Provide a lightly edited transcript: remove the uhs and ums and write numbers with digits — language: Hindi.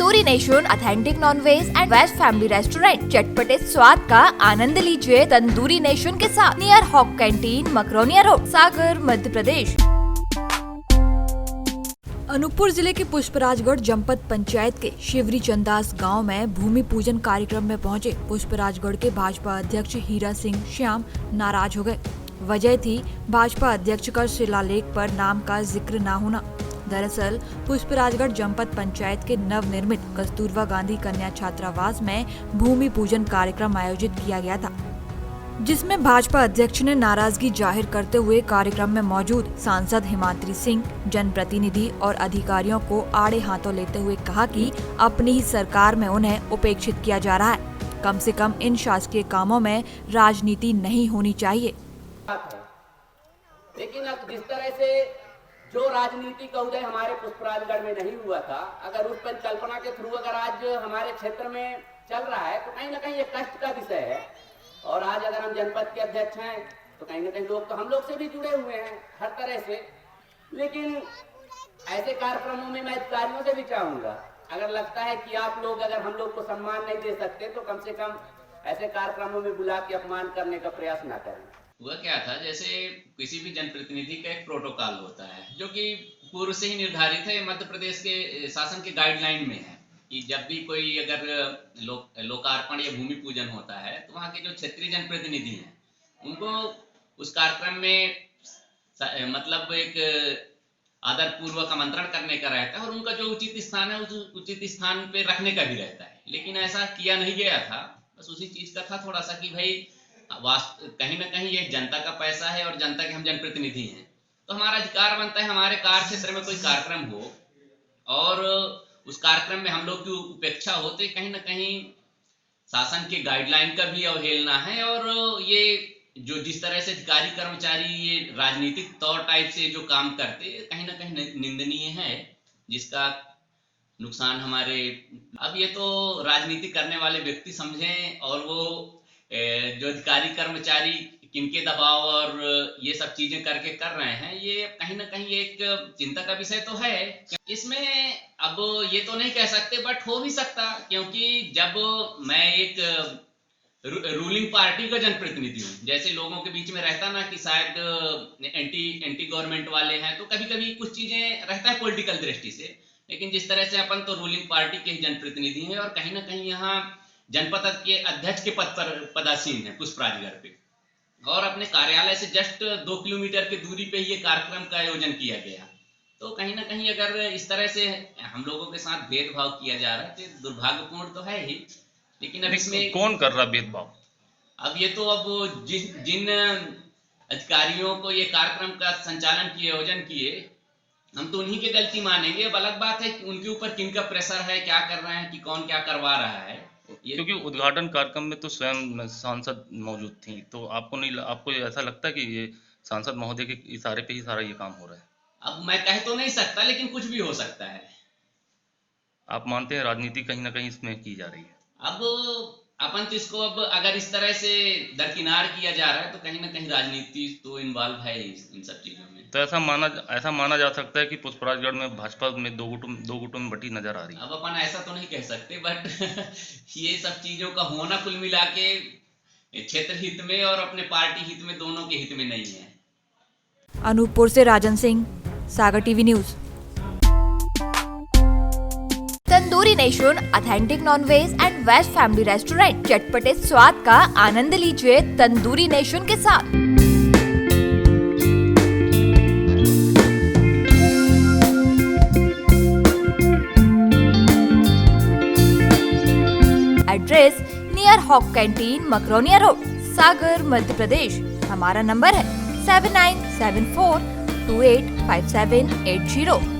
Tandoori Nation authentic non veg and veg family restaurant. चटपटे स्वाद का आनंद लीजिए तंदूरी नेशन के साथ। Near Hawk canteen, Makronia road, Sagar, Madhya Pradesh. Anuppur जिले के पुष्पराजगढ़ जनपद पंचायत के शिवरी चंदास गांव में भूमि पूजन कार्यक्रम में पहुंचे पुष्पराजगढ़ के भाजपा अध्यक्ष हीरा सिंह श्याम नाराज हो गए। वजह थी भाजपा अध्यक्ष का शिलालेख पर नाम का जिक्र न होना। दरअसल पुष्पराजगढ़ जनपद पंचायत के नवनिर्मित कस्तूरबा गांधी कन्या छात्रावास में भूमि पूजन कार्यक्रम आयोजित किया गया था, जिसमें भाजपा अध्यक्ष ने नाराजगी जाहिर करते हुए कार्यक्रम में मौजूद सांसद हिमाद्री सिंह, जनप्रतिनिधि और अधिकारियों को आड़े हाथों लेते हुए कहा कि अपनी ही सरकार में उन्हें उपेक्षित किया जा रहा है। कम से कम इन शासकीय कामों में राजनीति नहीं होनी चाहिए। लेकिन अब जिस तरह से जो राजनीति का उदय हमारे पुष्पराजगढ़ में नहीं हुआ था, अगर उस परिकल्पना के थ्रू अगर आज हमारे क्षेत्र में चल रहा है तो कहीं ना कहीं ये कष्ट का विषय है। और आज अगर हम जनपद के अध्यक्ष हैं तो कहीं ना कहीं लोग तो हम लोग से भी जुड़े हुए हैं हर तरह से। लेकिन ऐसे कार्यक्रमों में मैं अधिकारियों से भी चाहूंगा, अगर लगता है कि आप लोग अगर हम लोग को सम्मान नहीं दे सकते तो कम से कम ऐसे कार्यक्रमों में बुला के अपमान करने का प्रयास ना करें। हुआ क्या था, जैसे किसी भी जनप्रतिनिधि का एक प्रोटोकॉल होता है जो कि पूर्व से ही निर्धारित है, मध्य प्रदेश के शासन के गाइडलाइन में है कि जब भी कोई अगर लोकार्पण या भूमि पूजन होता है तो वहाँ के जो क्षेत्रीय जनप्रतिनिधि हैं उनको उस कार्यक्रम में मतलब एक आदर पूर्वक आमंत्रण करने का रहता है और उनका जो उचित स्थान है उस उचित स्थान पे रखने का भी रहता है। लेकिन ऐसा किया नहीं गया था। बस उसी चीज का था थोड़ा सा कि भाई कहीं ना कहीं ये जनता का पैसा है और जनता के हम जनप्रतिनिधि हैं, तो हमारा अधिकार बनता है हमारे कार्य क्षेत्र में कोई कार्यक्रम हो और उस कार्यक्रम में हम लोग की उपेक्षा होते कहीं ना कहीं शासन के गाइडलाइन का भी अवहेलना है। और ये जो जिस तरह से अधिकारी कर्मचारी ये राजनीतिक तौर टाइप से जो काम करते कहीं ना कहीं निंदनीय है, जिसका नुकसान हमारे अब ये तो राजनीति करने वाले व्यक्ति समझें और वो जो अधिकारी कर्मचारी किनके दबाव और ये सब चीजें करके कर रहे हैं, ये कहीं ना कहीं एक चिंता का विषय तो है। इसमें अब ये तो नहीं कह सकते बट हो भी सकता, क्योंकि जब मैं एक रूलिंग पार्टी का जनप्रतिनिधि हूँ, जैसे लोगों के बीच में रहता ना कि शायद एंटी गवर्नमेंट वाले हैं, तो कभी कभी कुछ चीजें रहता है पॉलिटिकल दृष्टि से। लेकिन जिस तरह से अपन तो रूलिंग पार्टी के ही जनप्रतिनिधि हैं और कहीं ना कहीं यहाँ जनपद के अध्यक्ष के पद पर पदासीन है पुष्पराजगढ़ पे, और अपने कार्यालय से जस्ट 2 किलोमीटर की दूरी पे ये कार्यक्रम का आयोजन किया गया। तो कहीं ना कहीं अगर इस तरह से हम लोगों के साथ भेदभाव किया जा रहा है तो दुर्भाग्यपूर्ण तो है ही। लेकिन अब इसमें कौन कर रहा भेदभाव? अब ये तो अब जिन अधिकारियों को ये कार्यक्रम का संचालन किए, आयोजन किए, हम तो उन्हीं की गलती मानेंगे। अब अलग बात है कि उनके ऊपर किनका प्रेशर है, क्या कर रहे हैं, कि कौन क्या करवा रहा है। क्योंकि उद्घाटन कार्यक्रम में तो स्वयं सांसद मौजूद थी, तो आपको ऐसा लगता है कि ये सांसद महोदय के इशारे पे ही सारा ये काम हो रहा है? अब मैं कह तो नहीं सकता, लेकिन कुछ भी हो सकता है। आप मानते हैं राजनीति कहीं ना कहीं इसमें की जा रही है? अब अपन तो इसको अब अगर इस तरह से दरकिनार किया जा रहा है तो कहीं ना कहीं राजनीति तो इन्वॉल्व है इन सब चीजों में। तो ऐसा माना जा सकता है कि पुष्पराजगढ़ में भाजपा में दो गुटों में बटी नजर आ रही है। अब अपन ऐसा तो नहीं कह सकते बट ये सब चीजों का होना कुल मिला के क्षेत्र हित में और अपने पार्टी हित में, दोनों के हित में नहीं है। अनूपपुर से Rajan Singh, Sagar TV news. Tandoori Nation authentic non veg and veg family restaurant. चटपटे स्वाद का आनंद लीजिए तंदूरी नेशन के साथ। Address near Hawk canteen, Makronia road, Sagar, Madhya Pradesh. हमारा नंबर है 7974285780।